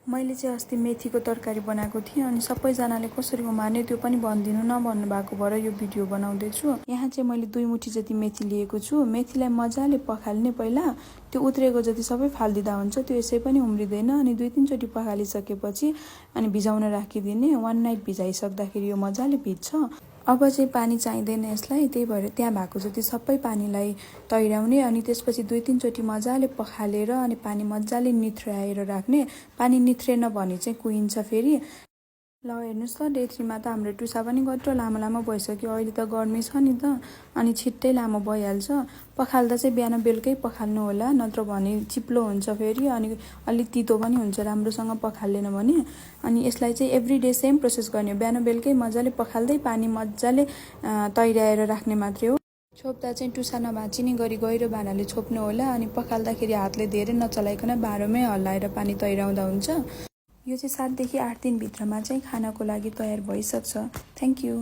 मैले चाहिँ अस्ति मेथीको तरकारी बनाएको थिएँ अनि सबैजनाले कसरी उमार्ने त्यो पनि भनिदिनु न भन्नुभएको भएर यो भिडियो बनाउँदैछु। यहाँ चाहिँ मैले 2 मुठी जति मेथी लिएको छु। मेथीलाई मजाले पखाल्ने पहिला, त्यो उत्रेको जति सबै फालिदिँदा हुन्छ, त्यो यसै पनि उम्रिँदैन। अनि 2-3 चोटि पखालिसकेपछि अनि भिजाउन राखिदिने। 1 नाइट भिजाइसक्दाखेरि यो मजाले भिज्छ। अब चाहिँ पानी चाहिँदैन यसलाई, त्यही भएर त्यहाँ भएको जति सबै पानीलाई तैराउने अनि त्यसपछि 2-3 चोटि मजाले पखालेर अनि पानी मजाले निथ्र्याएर राख्ने। पानी निथ्रेन भने चाहिँ कुहिन्छ फेरि। ल हेर्नुहोस् त, डे 3 मा त हाम्रो टुसा पनि कत्रो लामो लामो भइसक्यो। अहिले त गर्मी छ नि त, अनि छिट्टै लामो भइहाल्छ। पखाल्दा चाहिँ बिहान बेलुकै पखाल्नु होला, नत्र भने चिप्लो हुन्छ फेरि अनि अलिक तितो पनि हुन्छ राम्रोसँग पखालेन भने। अनि यसलाई चाहिँ एभ्री डे सेम प्रोसेस गर्ने हो। बिहान बेलुकै मजाले पखाल्दै पानी मजाले तैराएर राख्ने मात्रै हो। छोप्दा चाहिँ टुसा नभाँचिने गरी गहिरो भाँडाले छोप्नु होला। अनि पखाल्दाखेरि हातले धेरै नचलाइकन भाँडोमै हल्लाएर पानी तैराउँदा हुन्छ। यो चाहिँ 7 देखि 8 दिनभित्रमा चाहिँ खानको लागि तयार भइसक्छ। Thank you.